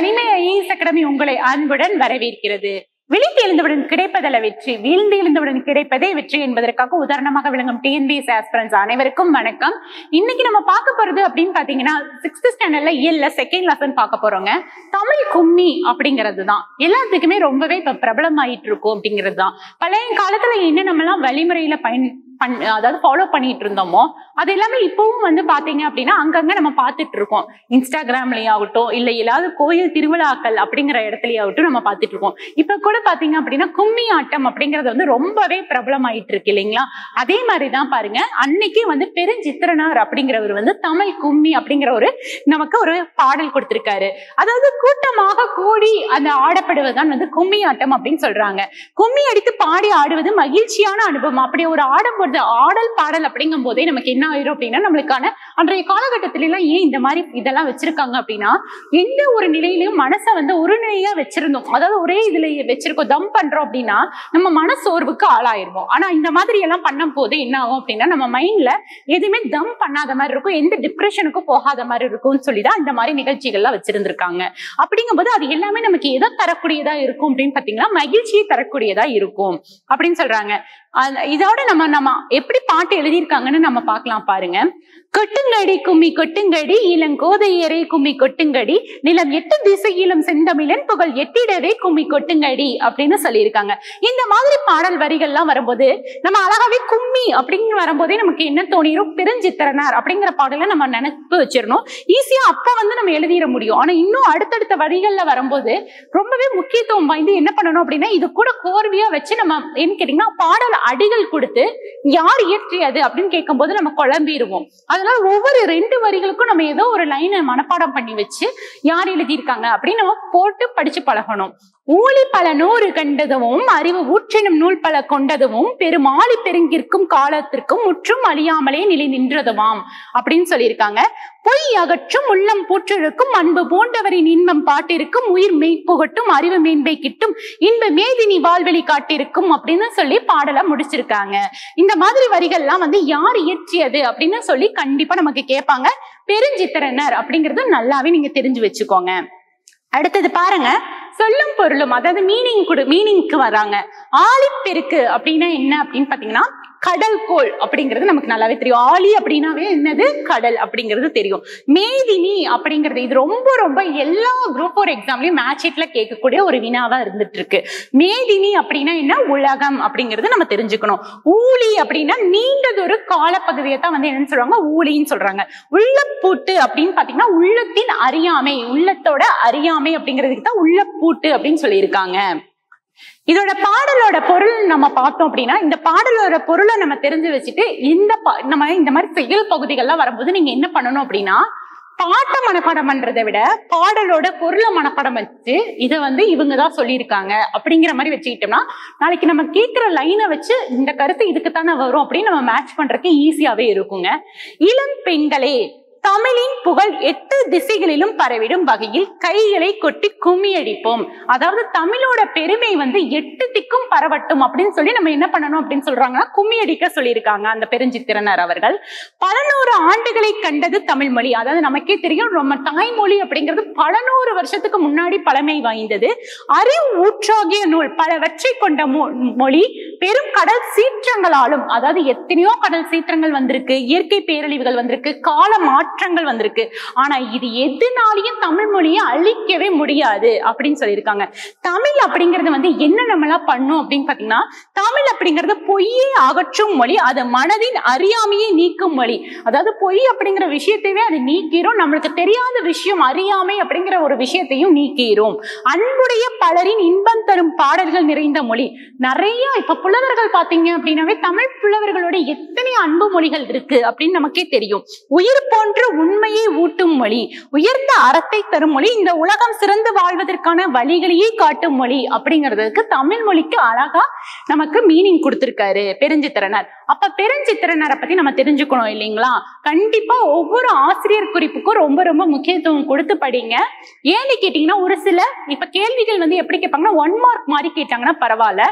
தனிமை IAS academy உங்களை அன்புடன் வரவேற்கிறது. விழித்து எழுந்தவுடன் கிடைப்பதல்ல வெற்றி, வீழ்ந்து எழுந்தவுடன் கிடைப்பதே வெற்றி என்பதற்காக உதாரணமாக விளங்கும் டிஎன்பிஎஸ்சி ஆஸ்பிரண்ட்ஸ் அனைவருக்கும் வணக்கம். இன்னைக்கு நம்ம பார்க்க போறது அப்படின்னு பாத்தீங்கன்னா 6th ஸ்டாண்டர்ட்ல இயல்ல செகண்ட் லெசன் பார்க்க போறோங்க. தமிழ் கும்மி அப்படிங்கிறது தான் எல்லாத்துக்குமே ரொம்பவே இப்ப பிரபலம் ஆயிட்டு இருக்கும் அப்படிங்கிறது தான். பழைய காலத்துல என்ன நம்ம எல்லாம் வழிமுறையில அதாவது ஃபாலோ பண்ணிட்டு இருந்தோமோ அது எல்லாமே இப்பவும் வந்து பாத்தீங்க அப்படின்னா அங்கங்க நம்ம பார்த்துட்டு இருக்கோம். இன்ஸ்டாகிராம்லயே ஆகட்டும், இல்ல ஏதாவது கோயில் திருவிழாக்கள் அப்படிங்கிற இடத்துலயே ஆகட்டும் நம்ம பார்த்துட்டு இருக்கோம். இப்ப கூட பாத்தீங்க அப்படின்னா கும்மி ஆட்டம் அப்படிங்கறது வந்து ரொம்பவே பிரபலம் ஆயிட்டு இருக்கு இல்லைங்களா? அதே மாதிரிதான் பாருங்க, அன்னைக்கு வந்து பெருஞ்சித்திரனார் அப்படிங்கிறவர் வந்து தமிழ் கும்மி அப்படிங்கிற நமக்கு ஒரு பாடல் கொடுத்திருக்காரு. அதாவது கூட்டமாக கூடி அந்த ஆடப்படுவதுதான் வந்து கும்மி ஆட்டம் அப்படின்னு சொல்றாங்க. கும்மி அடித்து பாடி ஆடுவது மகிழ்ச்சியான அனுபவம். அப்படி ஒரு ஆடல் பாடல் அப்படிங்கும் போதே நமக்கு என்ன ஆயிரும் அப்படின்னா, நம்மளுக்கான அன்றைய காலகட்டத்தில எல்லாம் ஏன் இந்த மாதிரி இதெல்லாம் வச்சிருக்காங்க அப்படின்னா, எந்த ஒரு நிலையிலையும் மனசை வந்து ஒரு நிலையா வச்சிருந்தோம், அதாவது ஒரே இதுல வச்சிருக்கோம், தம் பண்றோம் அப்படின்னா நம்ம மனசோர்வுக்கு ஆளாயிருவோம். ஆனா இந்த மாதிரி எல்லாம் பண்ணும் போது என்ன ஆகும் அப்படின்னா, நம்ம மைண்ட்ல எதுவுமே தம் பண்ணாத மாதிரி இருக்கும், எந்த டிப்ரெஷனுக்கும் போகாத மாதிரி இருக்கும்னு சொல்லிதான் இந்த மாதிரி நிகழ்ச்சிகள்லாம் வச்சிருந்திருக்காங்க. அப்படிங்கும் போது அது எல்லாமே நமக்கு எதை தரக்கூடியதா இருக்கும் அப்படின்னு பாத்தீங்கன்னா, மகிழ்ச்சியை தரக்கூடியதா இருக்கும் அப்படின்னு சொல்றாங்க. இதோட நம்ம எப்படி பாட்டு எழுதியிருக்காங்கன்னு நம்ம பார்க்கலாம் பாருங்க. கொட்டுங்கடி கும்மி கொட்டுங்கடி இளங்கோதையரே கும்மி கொட்டுங்கடி, நிலம் 8 திசையிலும் செந்தமிழன் புகழ் எட்டிடவே கும்மி கொட்டுங்கடி அப்படின்னு சொல்லியிருக்காங்க. இந்த மாதிரி பாடல் வரிகள்லாம் வரும்போது நம்ம அழகாவே கும்மி அப்படின்னு வரும்போதே நமக்கு என்ன தோணிரும், பெருஞ்சித்திரனார் அப்படிங்கிற பாடலை நம்ம நினைப்பு வச்சிடணும். ஈஸியா அப்ப வந்து நம்ம எழுதிட முடியும். ஆனா இன்னும் அடுத்தடுத்த வரிகள்ல வரும்போது ரொம்பவே முக்கியத்துவம் வாய்ந்து என்ன பண்ணணும் அப்படின்னா, இது கூட கோர்வையா வச்சு நம்ம என்ன கேட்டீங்கன்னா பாடல் அடிகள் கொடுத்து யார் இயற்றியது அப்படின்னு கேட்கும் போது நம்ம குழம்பிடுவோம். அதனால ஒவ்வொரு 2 வரிகளுக்கும் நம்ம ஏதோ ஒரு லைனை மனப்பாடம் பண்ணி வச்சு யார் எழுதியிருக்காங்க அப்படின்னு நம்ம போட்டு படிச்சு பழகணும். ஊழி பல 100 கண்டதும் அறிவு ஊற்றினும் நூல் பல கொண்டதும் பெரும் ஆழி பெருங்கிற்கும் காலத்திற்கும் முற்றும் அழியாமலே நிலை நின்றதுவாம் அப்படின்னு சொல்லியிருக்காங்க. பொய் அகற்றும் உள்ளம் பூற்றிருக்கும் அன்பு போன்றவரின் இன்பம் பாட்டிருக்கும் உயிர் மெய்ப்புகட்டும் அறிவு மேன்பை கிட்டும் இன்ப மேதினி வாழ்வெளி காட்டிருக்கும் அப்படின்னு சொல்லி பாடலை முடிச்சிருக்காங்க. இந்த மாதிரி வரிகள்லாம் வந்து யார் இயற்றியது அப்படின்னு சொல்லி கண்டிப்பா நமக்கு கேட்பாங்க. பெருஞ்சித்திரனார் அப்படிங்கறது நல்லாவே நீங்க தெரிஞ்சு வச்சுக்கோங்க. அடுத்தது பாருங்க, சொல்லும் பொருளும், அதாவது மீனிங்க்கு வராங்க. ஆழிப்பெருக்கு அப்படின்னா என்ன அப்படின்னு பாத்தீங்கன்னா, கடல் கோள் அப்படிங்கிறது நமக்கு நல்லாவே தெரியும். ஆழி அப்படின்னாவே என்னது, கடல் அப்படிங்கிறது தெரியும். மேதினி அப்படிங்கிறது இது ரொம்ப ரொம்ப எல்லா குரூப் 4 எக்ஸாம்லயும் மேட்ச் ஷீட்ல கேட்கக்கூடிய ஒரு வினாவா இருந்துட்டு இருக்கு. மேதினி அப்படின்னா என்ன, உலகம் அப்படிங்கிறது நம்ம தெரிஞ்சுக்கணும். ஊழி அப்படின்னா நீண்டதொரு காலப்பகுதியை தான் வந்து என்னன்னு சொல்றாங்க, ஊழின்னு சொல்றாங்க. உள்ளப்பூட்டு அப்படின்னு பாத்தீங்கன்னா உள்ளத்தின் அறியாமை, உள்ளத்தோட அறியாமை அப்படிங்கிறதுக்கு தான் உள்ளப்பூட்டு அப்படின்னு சொல்லியிருக்காங்க. இதோட பாடலோட பொருள் நம்ம பார்த்தோம் அப்படின்னா, இந்த பாடலோட பொருளை நம்ம தெரிஞ்சு வச்சுட்டு நம்ம இந்த மாதிரி செயல் பகுதிகள்லாம் வரும்போது நீங்க என்ன பண்ணணும் அப்படின்னா, பாட்டை மனப்பாடம் பண்றதை விட பாடலோட பொருளை மனப்பாடம் வச்சு இதை வந்து இவங்கதான் சொல்லியிருக்காங்க அப்படிங்கிற மாதிரி வச்சுக்கிட்டோம்னா, நாளைக்கு நம்ம கேட்கிற லைனை வச்சு இந்த கருத்து இதுக்குத்தானே வரும் அப்படின்னு நம்ம மேட்ச் பண்றதுக்கு ஈஸியாவே இருக்குங்க. இளம் பெண்களே, தமிழின் புகழ் 8 திசைகளிலும் பரவிடும் வகையில் கைகளை கொட்டி கும்மி அடிப்போம். அதாவது தமிழோட பெருமை வந்து 8 திக்கும் பரவட்டும் அப்படின்னு சொல்லி நம்ம என்ன பண்ணணும் அப்படின்னு சொல்றாங்கன்னா, கும்மி அடிக்க சொல்லியிருக்காங்க அந்த பெருஞ்சித்திரனார் அவர்கள். பல 100 ஆண்டுகளை கண்டது தமிழ் மொழி. அதாவது நமக்கே தெரியும், நம்ம தாய்மொழி அப்படிங்கிறது பல 100 வருஷத்துக்கு முன்னாடி பழமை வாய்ந்தது. அறிவு ஊற்றாகிய நூல் பலவற்றை கொண்ட மொழி பெரும் கடல் சீற்றங்களாலும், அதாவது எத்தனையோ கடல் சீற்றங்கள் வந்திருக்கு, இயற்கை பேரழிவுகள் வந்திருக்கு, கால மாற்றங்கள் வந்திருக்கு. ஆனா இது எதுனாலையும் தமிழ் மொழியை அழிக்கவே முடியாது அப்படின்னு சொல்லியிருக்காங்க. தமிழ் அப்படிங்கிறது வந்து என்ன நம்மளாம் பண்ணும் அப்படின்னு பாத்தீங்கன்னா, தமிழ் அப்படிங்கிறது பொய்யை அகற்றும் மொழி, அது மனதின் அறியாமையை நீக்கும் மொழி. அதாவது பொய் அப்படிங்கிற விஷயத்தையே அது நீக்கிறோம், நம்மளுக்கு தெரியாத விஷயம் அறியாமை அப்படிங்கிற ஒரு விஷயத்தையும் நீக்கிறோம். அன்புடைய பலரின் இன்பம் தரும் பாடல்கள் நிறைந்த மொழி. நிறைய இப்ப புலவர்கள் பாத்தீங்க அப்படின்னாவே தமிழ் புலவர்களோட எத்தனை அன்பு மொழிகள் இருக்கு அப்படின்னு நமக்கே தெரியும். உயிர் போன்ற உண்மையை ஊட்டும் மொழி, உயர்ந்த அறத்தை தரும் மொழி, இந்த உலகம் சிறந்து வாழ்வதற்கான வழிகளையே காட்டும் மொழி அப்படிங்கிறதுக்கு தமிழ் மொழிக்கு அழகா நமக்கு மீனிங் கொடுத்திருக்காரு பெருஞ்சித்திரனார். அப்ப பெருஞ்சித்திரனாரை பத்தி நம்ம தெரிஞ்சுக்கணும் இல்லைங்களா? கண்டிப்பா ஒவ்வொரு ஆசிரியர் குறிப்புக்கும் ரொம்ப ரொம்ப முக்கியத்துவம் கொடுத்து படிங்க. ஏன்னு கேட்டீங்கன்னா, ஒரு சில இப்ப கேள்விகள் வந்து எப்படி கேட்பாங்கன்னா 1 மார்க் மாதிரி கேட்டாங்கன்னா பரவாயில்ல,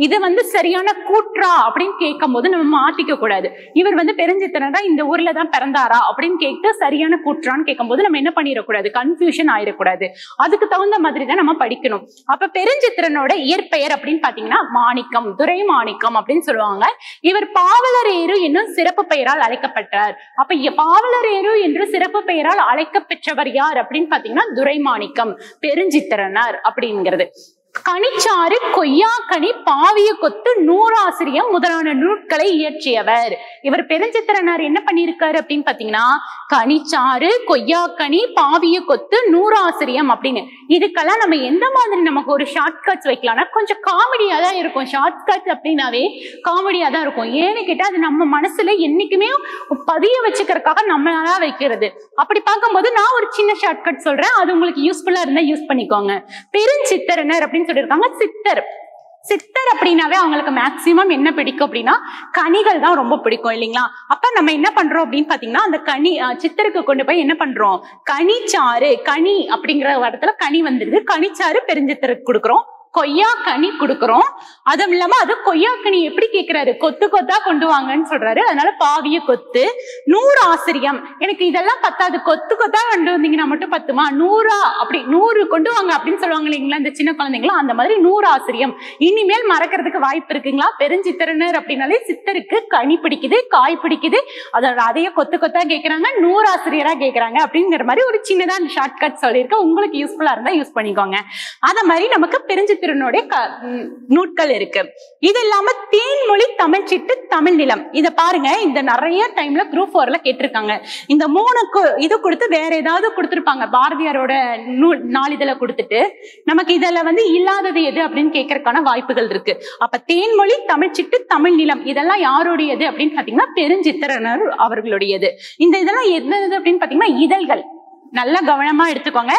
இது வந்து சரியா சரியான கூற்றா அப்படின்னு கேட்கும் போது நம்ம மாத்திக்க கூடாது. இவர் பெருஞ்சித்திரனா இந்த ஊர்ல தான் பிறந்தாரா அப்படின்னு கேட்டு சரியான கூற்றான்னு கேட்கும் போது நம்ம என்ன பண்ணிடக்கூடாது, கன்ஃபியூஷன் ஆயிடக்கூடாது. அதுக்கு தகுந்த மாதிரி தான் நம்ம படிக்கணும். அப்ப பெருஞ்சித்திரனோட இயற்பெயர் அப்படின்னு பாத்தீங்கன்னா மாணிக்கம், துரை மாணிக்கம் அப்படின்னு சொல்லுவாங்க. இவர் பாவலரேறு என்னும் சிறப்பு பெயரால் அழைக்கப்பட்டார். அப்ப பாவலரேறு என்று சிறப்பு பெயரால் அழைக்கப்பெற்றவர் யார் அப்படின்னு பாத்தீங்கன்னா துரை மாணிக்கம், பெருஞ்சித்திரனார் அப்படிங்கிறது. கனிச்சாறு, கொய்யாக்கனி, பாவிய கொத்து, நூறாசிரியம் முதலான நூட்களை இயற்றியவர். இவர் பெருஞ்சித்திரனார் என்ன பண்ணிருக்காரு அப்படின்னு பாத்தீங்கன்னா கனிச்சாறு, கொய்யாக்கனி, பாவிய கொத்து, நூறாசிரியம் அப்படின்னு. இதுக்கெல்லாம் நம்ம எந்த மாதிரி நமக்கு ஒரு ஷார்ட் கட்ஸ் வைக்கலாம்னா கொஞ்சம் காமெடியா தான் இருக்கும். ஷார்ட் கட்ஸ் அப்படின்னாவே காமெடியா தான் இருக்கும். ஏன்னு கேட்டா அது நம்ம மனசுல என்னைக்குமே பதிய வச்சுக்கிறதுக்காக நம்மளால வைக்கிறது. அப்படி பார்க்கும்போது நான் ஒரு சின்ன ஷார்ட் கட் சொல்றேன், அது உங்களுக்கு யூஸ்ஃபுல்லா இருந்தா யூஸ் பண்ணிக்கோங்க. பெருஞ்சித்திரனர் அப்படின்னு சொல்லியிருக்காங்க. சித்தர் அப்படின்னாவே அவங்களுக்கு மேக்சிமம் என்ன பிடிக்கும் அப்படின்னா கனிகள் தான் ரொம்ப பிடிக்கும் இல்லைங்களா? அப்ப நம்ம என்ன பண்றோம் அப்படின்னு பாத்தீங்கன்னா அந்த கனி சித்தருக்கு கொண்டு போய் என்ன பண்றோம், கனிச்சாறு, கனி அப்படிங்கிற இடத்துல கனி வந்துருது, கனிச்சாறு பெருஞ்சித்தருக்கு கொடுக்குறோம். கொய்யாக்கனி கொடுக்குறோம். அதுவும் இல்லாம அது கொய்யாக்கனி எப்படி கேட்கிறாரு, கொத்து கொத்தா கொண்டு வாங்கன்னு சொல்றாரு. அதனால பாவிய கொத்து, நூறாசிரியம். எனக்கு இதெல்லாம் பத்தாது, கொத்து கொத்தா கொண்டு வந்தீங்கன்னா மட்டும் பத்துமா, 100 அப்படி 100 கொண்டு வாங்க அப்படின்னு சொல்லுவாங்க இல்லைங்களா இந்த சின்ன குழந்தைங்களா, அந்த மாதிரி 100 இனிமேல் மறக்கிறதுக்கு வாய்ப்பு இருக்குங்களா? பெருஞ்சித்திரனர் அப்படின்னாலே சித்தருக்கு கனி பிடிக்குது, காய் பிடிக்குது, அதோட அதையே கொத்து கொத்தா கேட்கிறாங்க, 100 கேட்கிறாங்க அப்படிங்கிற மாதிரி ஒரு சின்னதா ஷார்ட் கட் சொல்லியிருக்கேன். உங்களுக்கு யூஸ்ஃபுல்லா இருந்தா யூஸ் பண்ணிக்கோங்க. அத மாதிரி நமக்கு பெருஞ்சித்திரனுடைய நூட்கள் இருக்கு. இது இல்லாம தேன்மொழி, தமிழ் சிட்டு, தமிழ் நிலம். இத பாருங்க, இந்த நிறைய டைம்ல குரூப் 4ல கேட்டிருக்காங்க. இந்த 3 இது கொடுத்து வேற ஏதாவது கொடுத்திருப்பாங்க. பாரதியாரோட நாளிதழ கொடுத்துட்டு நமக்கு இதுல இல்லாதது எது அப்படின்னு கேட்கறதுக்கான வாய்ப்புகள் இருக்கு. அப்ப தேன்மொழி, தமிழ் சிட்டு, தமிழ் நிலம் இதெல்லாம் யாருடையது அப்படின்னு பாத்தீங்கன்னா பெருஞ்சித்திரனர் அவர்களுடையது. இந்த இதெல்லாம் எது அப்படின்னு பாத்தீங்கன்னா இதழ்கள். நல்லா கவனமா எடுத்துக்கோங்க.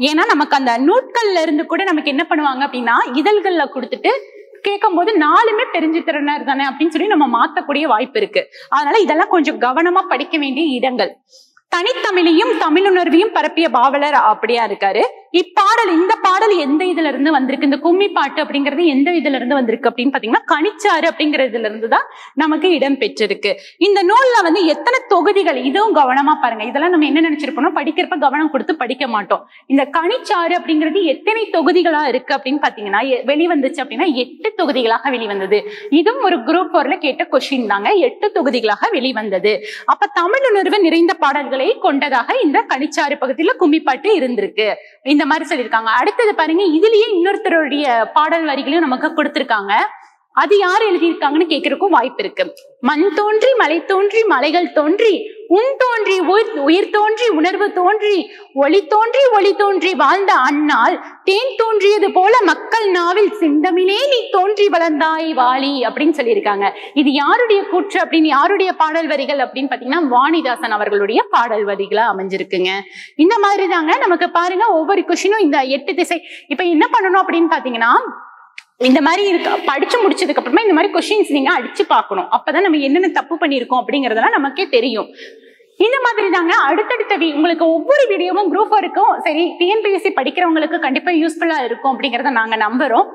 ஏன்னா நமக்கு அந்த நூட்கள்ல இருந்து கூட நமக்கு என்ன பண்ணுவாங்க அப்படின்னா இதழ்கள்ல கொடுத்துட்டு கேட்கும் போது 4மே பெருஞ்சித்திரனர் தானே அப்படின்னு சொல்லி நம்ம மாத்தக்கூடிய வாய்ப்பு இருக்கு. அதனால இதெல்லாம் கொஞ்சம் கவனமா படிக்க வேண்டிய இடங்கள். தனித்தமிழையும் தமிழுணர்வையும் பரப்பிய பாவலர் அப்படியா இருக்காரு. இப்பாடல், இந்த பாடல் எந்த இதுல இருந்து வந்திருக்கு, இந்த கும்மி பாட்டு அப்படிங்கிறது எந்த இதுல இருந்து வந்திருக்கு அப்படின்னு பாத்தீங்கன்னா கனிச்சாறு அப்படிங்கறதுல இருந்துதான் நமக்கு இடம் பெற்றிருக்கு. இந்த நூல்ல எத்தனை தொகுதிகள், இதுவும் கவனமா பாருங்க. இதெல்லாம் நம்ம என்ன நினைச்சிருப்போம், படிக்கிறப்ப கவனம் கொடுத்து படிக்க மாட்டோம். இந்த கனிச்சாறு அப்படிங்கிறது எத்தனை தொகுதிகளா இருக்கு அப்படின்னு பாத்தீங்கன்னா வெளிவந்துச்சு அப்படின்னா 8 தொகுதிகளாக வெளிவந்தது. இதுவும் ஒரு குரூப் 4ல கேட்ட கொஸ்டின் தாங்க. 8 தொகுதிகளாக வெளிவந்தது. அப்ப தமிழுணர்வு நிறைந்த பாடல்களை கொண்டதாக இந்த கனிச்சாறு பகுதியில கும்மிப்பாட்டு இருந்திருக்கு. இந்த மாதிரி சொல்லியிருக்காங்க. அடுத்தது பாருங்க, இதுலயே இன்னொருத்தருடைய பாடல் வரிகளையும் நமக்கு கொடுத்திருக்காங்க. அது யார் எழுதியிருக்காங்கன்னு கேட்கறதுக்கும் வாய்ப்பு இருக்கு. மண் தோன்றி மலை தோன்றி மலைகள் தோன்றி உன் தோன்றி உயிர் தோன்றி உணர்வு தோன்றி ஒளி தோன்றி ஒளி தோன்றி வாழ்ந்த அந்நாள் தேன் தோன்றியது போல மக்கள் நாவில் சிந்தமிலே நீ தோன்றி வளர்ந்தாய் வாலி அப்படின்னு சொல்லியிருக்காங்க. இது யாருடைய கூற்று அப்படின்னு, யாருடைய பாடல் வரிகள் அப்படின்னு பாத்தீங்கன்னா வாணிதாசன் அவர்களுடைய பாடல் வரிகளா அமைஞ்சிருக்குங்க. இந்த மாதிரி தாங்க நமக்கு பாருங்க ஒவ்வொரு கொஸ்டினும் இந்த 8 திசை. இப்ப என்ன பண்ணணும் அப்படின்னு பாத்தீங்கன்னா இந்த மாதிரி படிச்சு முடிச்சதுக்கு அப்புறமா இந்த மாதிரி கொஸ்டின்ஸ் நீங்க அடிச்சு பார்க்கணும். அப்பதான் நம்ம என்னென்ன தப்பு பண்ணிருக்கோம் அப்படிங்கறதெல்லாம் நமக்கே தெரியும். இந்த மாதிரி தாங்க அடுத்தடுத்த உங்களுக்கு ஒவ்வொரு வீடியோவும் குரூப் 4க்கும் சரி டிஎன்பிஎஸ்சி படிக்கிறவங்களுக்கு கண்டிப்பா யூஸ்ஃபுல்லா இருக்கும் அப்படிங்கறத நாங்க நம்புறோம்.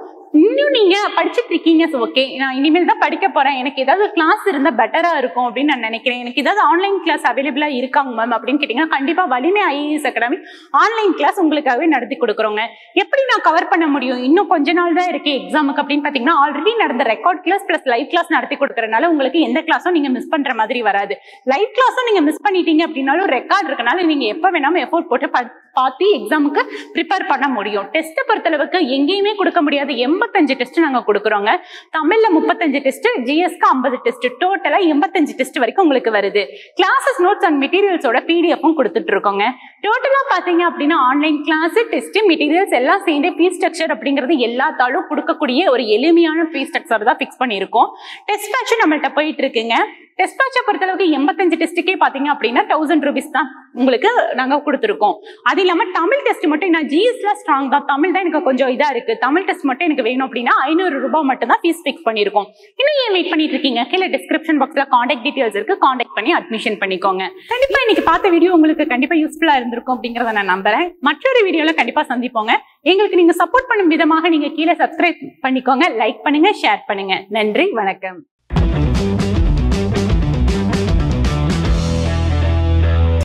இன்னும் நீங்க படிச்சுட்டு இருக்கீங்க, ஓகே நான் இனிமேல் தான் படிக்க போறேன், எனக்கு ஏதாவது கிளாஸ் இருந்தா பெட்டரா இருக்கும் அப்படின்னு நான் நினைக்கிறேன், எனக்கு ஏதாவது ஆன்லைன் கிளாஸ் அவைலபிளா இருக்காங்க மேம் அப்படின்னு கேட்டீங்கன்னா கண்டிப்பா வலிமை ஐஏஎஸ் அகாடமி ஆன்லைன் கிளாஸ் உங்களுக்காகவே நடத்தி கொடுக்குறோங்க. எப்படி நான் கவர் பண்ண முடியும், இன்னும் கொஞ்ச நாள் தான் இருக்கு எக்ஸாமுக்கு அப்படின்னு பாத்தீங்கன்னா ஆல்ரெடி நடந்த record class plus live class நடத்தி கொடுக்கறதுனால உங்களுக்கு எந்த கிளாஸும் நீங்க மிஸ் பண்ற மாதிரி வராது. லைவ் கிளாஸும் நீங்க மிஸ் பண்ணிட்டீங்க அப்படின்னாலும் ரெக்கார்ட் இருக்கனால நீங்க எப்ப வேணாலும் எஃபோர்ட் போட்டு பார்த்து எக்ஸாமுக்கு ப்ரிப்பேர் பண்ண முடியும். டெஸ்ட் பொறுத்தளவுக்கு எங்கேயுமே கொடுக்க முடியாது 85 டெஸ்ட் நாங்க கொடுக்குறோங்க. தமிழ்ல 35 டெஸ்ட், ஜிஎஸ்க்கு 50 டெஸ்ட், டோட்டலா 85 டெஸ்ட் வரைக்கும் உங்களுக்கு வருது. கிளாஸஸ் நோட்ஸ் அண்ட் மெட்டீரியல்ஸோட பிடிஎஃப்பும் கொடுத்துட்டு இருக்கோங்க. டோட்டலா பாத்தீங்க அப்படின்னா ஆன்லைன் கிளாஸ், டெஸ்ட், மெட்டீரியல்ஸ் எல்லாம் சேர்ந்து ஃபீஸ் ஸ்ட்ரக்சர் அப்படிங்கிறது எல்லாத்தாலும் கொடுக்கக்கூடிய ஒரு எளிமையான ஃபீஸ் ஸ்ட்ரக்சர் தான் ஃபிக்ஸ் பண்ணியிருக்கோம். டெஸ்ட் பேட்ச் நம்மள்ட்ட போயிட்டு இருக்குங்க. டெஸ்ட் பேட்சை பொறுத்தளவுக்கு 85 டெஸ்ட்டுக்கே பாத்தீங்க அப்படின்னா 1000 rupees தான் உங்களுக்கு நாங்க கொடுத்துருக்கோம். அது இல்லாம தமிழ் டெஸ்ட் மட்டும் நான் ஜிஎஸ்ல ஸ்ட்ராங் தான், தமிழ் தான் எனக்கு கொஞ்சம் இதா இருக்கு, தமிழ் டெஸ்ட் மட்டும் எனக்கு வேணும் அப்படின்னா 500 ரூபாய் மட்டும் தான் ஃபீஸ் ஃபிக்ஸ் பண்ணிருக்கோம். இன்னும் ஏன் வெயிட் பண்ணிட்டு இருக்கீங்க? கீழே டிஸ்கிரிப்ஷன் பாக்ஸ்ல கான்டாக்ட் டீடைல்ஸ் இருக்கு, கான்டாக்ட் பண்ணி அட்மிஷன் பண்ணிக்கோங்க. கண்டிப்பா இன்னைக்கு பார்த்த வீடியோ உங்களுக்கு கண்டிப்பா யூஸ்ஃபுல்லா இருந்திருக்கும் அப்படிங்கறத நான் நம்புறேன். மற்றொரு வீடியோல கண்டிப்பா சந்திப்போங்க. எங்களுக்கு நீங்க சப்போர்ட் பண்ணும் விதமாக நீங்க கீழே சப்ஸ்கிரைப் பண்ணிக்கோங்க, லைக் பண்ணுங்க, ஷேர் பண்ணுங்க. நன்றி, வணக்கம்.